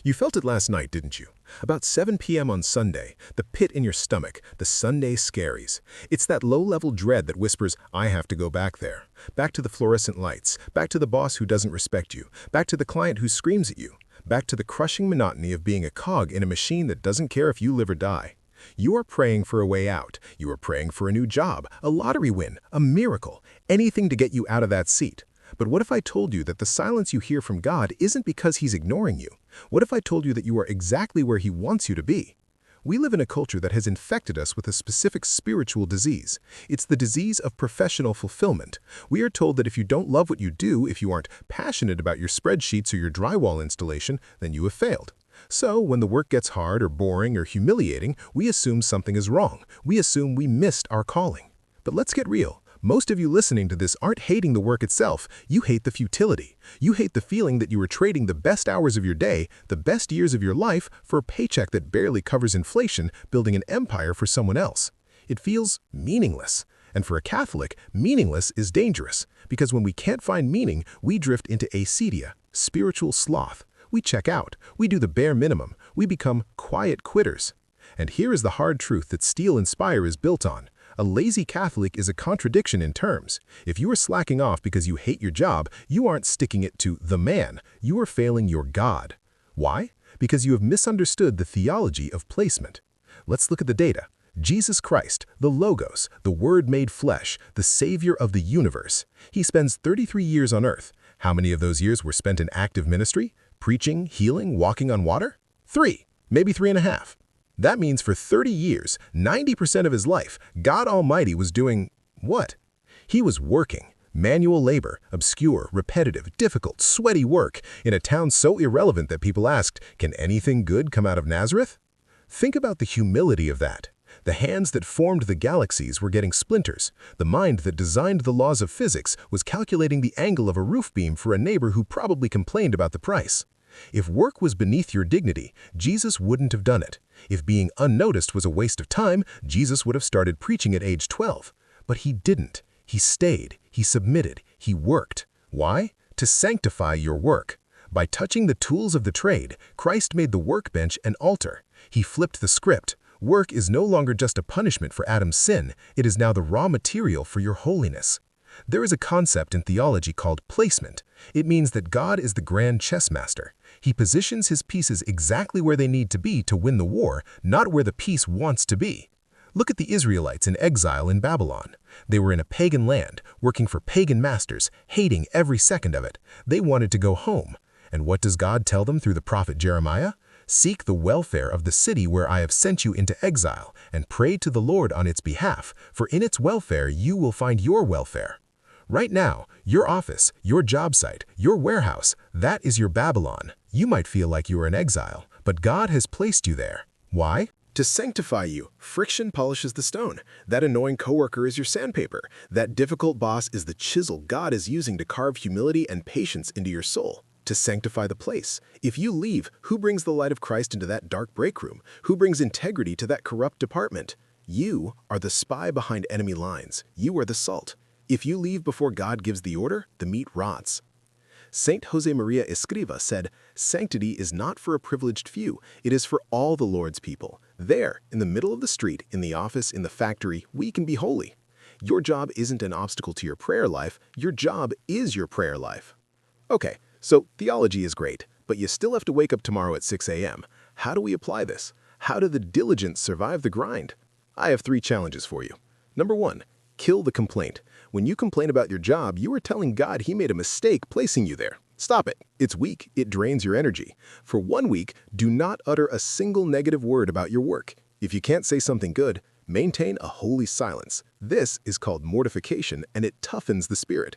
You felt it last night, didn't you? About 7 p.m. on Sunday, the pit in your stomach, the Sunday scaries. It's that low-level dread that whispers, I have to go back there. Back to the fluorescent lights, back to the boss who doesn't respect you, back to the client who screams at you, back to the crushing monotony of being a cog in a machine that doesn't care if you live or die. You are praying for a way out. You are praying for a new job, a lottery win, a miracle, anything to get you out of that seat. But what if I told you that the silence you hear from God isn't because He's ignoring you? What if I told you that you are exactly where He wants you to be? We live in a culture that has infected us with a specific spiritual disease. It's the disease of professional fulfillment. We are told that if you don't love what you do, if you aren't passionate about your spreadsheets or your drywall installation, then you have failed. So, when the work gets hard or boring or humiliating, we assume something is wrong. We assume we missed our calling. But let's get real. Most of you listening to this aren't hating the work itself. You hate the futility. You hate the feeling that you are trading the best hours of your day, the best years of your life, for a paycheck that barely covers inflation, building an empire for someone else. It feels meaningless. And for a Catholic, meaningless is dangerous, because when we can't find meaning, we drift into acedia, spiritual sloth. We check out. We do the bare minimum. We become quiet quitters. And here is the hard truth that Steel and Spire is built on. A lazy Catholic is a contradiction in terms. If you are slacking off because you hate your job, you aren't sticking it to the man. You are failing your God. Why? Because you have misunderstood the theology of placement. Let's look at the data. Jesus Christ, the Logos, the Word made flesh, the Savior of the universe. He spends 33 years on earth. How many of those years were spent in active ministry? Preaching, healing, walking on water? 3, maybe 3.5. That means for 30 years, 90% of his life, God Almighty was doing what? He was working. Manual labor, obscure, repetitive, difficult, sweaty work in a town so irrelevant that people asked, can anything good come out of Nazareth? Think about the humility of that. The hands that formed the galaxies were getting splinters. The mind that designed the laws of physics was calculating the angle of a roof beam for a neighbor who probably complained about the price. If work was beneath your dignity, Jesus wouldn't have done it. If being unnoticed was a waste of time, Jesus would have started preaching at age 12. But he didn't. He stayed. He submitted. He worked. Why? To sanctify your work. By touching the tools of the trade, Christ made the workbench an altar. He flipped the script. Work is no longer just a punishment for Adam's sin. It is now the raw material for your holiness. There is a concept in theology called placement. It means that God is the grand chess master. He positions his pieces exactly where they need to be to win the war, not where the piece wants to be. Look at the Israelites in exile in Babylon. They were in a pagan land, working for pagan masters, hating every second of it. They wanted to go home. And what does God tell them through the prophet Jeremiah? Seek the welfare of the city where I have sent you into exile, and pray to the Lord on its behalf, for in its welfare you will find your welfare. Right now, your office, your job site, your warehouse, that is your Babylon. You might feel like you are in exile, but God has placed you there. Why? To sanctify you. Friction polishes the stone. That annoying coworker is your sandpaper. That difficult boss is the chisel God is using to carve humility and patience into your soul. To sanctify the place. If you leave, who brings the light of Christ into that dark break room? Who brings integrity to that corrupt department? You are the spy behind enemy lines. You are the salt. If you leave before God gives the order, the meat rots. Saint Josemaría Escrivá said, sanctity is not for a privileged few, it is for all the Lord's people. There, in the middle of the street, in the office, in the factory, we can be holy. Your job isn't an obstacle to your prayer life, your job is your prayer life. Okay, so theology is great, but you still have to wake up tomorrow at 6 a.m. How do we apply this? How do the diligent survive the grind? I have 3 challenges for you. Number 1, kill the complaint. When you complain about your job, you are telling God He made a mistake placing you there. Stop it. It's weak. It drains your energy. For 1 week, do not utter a single negative word about your work. If you can't say something good, maintain a holy silence. This is called mortification, and it toughens the spirit.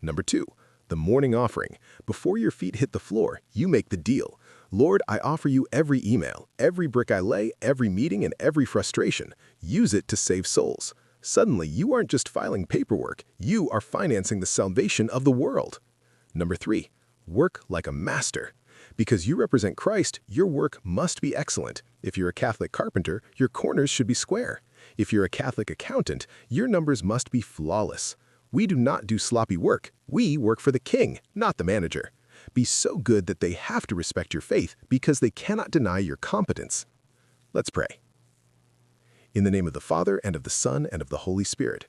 Number 2, the morning offering. Before your feet hit the floor, you make the deal. Lord, I offer you every email, every brick I lay, every meeting, and every frustration. Use it to save souls. Suddenly, you aren't just filing paperwork, you are financing the salvation of the world. Number 3, work like a master. Because you represent Christ, your work must be excellent. If you're a Catholic carpenter, your corners should be square. If you're a Catholic accountant, your numbers must be flawless. We do not do sloppy work. We work for the king, not the manager. Be so good that they have to respect your faith because they cannot deny your competence. Let's pray. In the name of the Father, and of the Son, and of the Holy Spirit.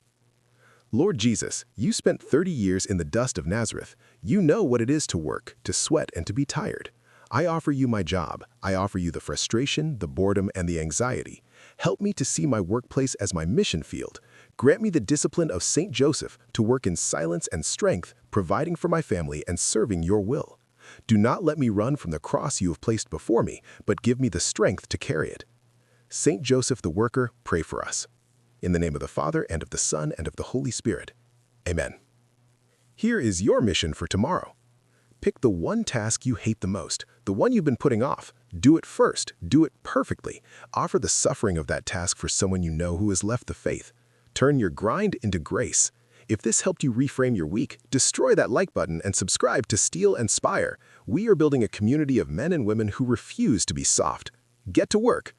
Lord Jesus, you spent 30 years in the dust of Nazareth. You know what it is to work, to sweat, and to be tired. I offer you my job. I offer you the frustration, the boredom, and the anxiety. Help me to see my workplace as my mission field. Grant me the discipline of Saint Joseph to work in silence and strength, providing for my family and serving your will. Do not let me run from the cross you have placed before me, but give me the strength to carry it. Saint Joseph the worker, pray for us. In the name of the Father, and of the Son, and of the Holy Spirit. Amen. Here is your mission for tomorrow. Pick the one task you hate the most, the one you've been putting off. Do it first. Do it perfectly. Offer the suffering of that task for someone you know who has left the faith. Turn your grind into grace. If this helped you reframe your week, destroy that like button and subscribe to Steel and Spire. We are building a community of men and women who refuse to be soft. Get to work.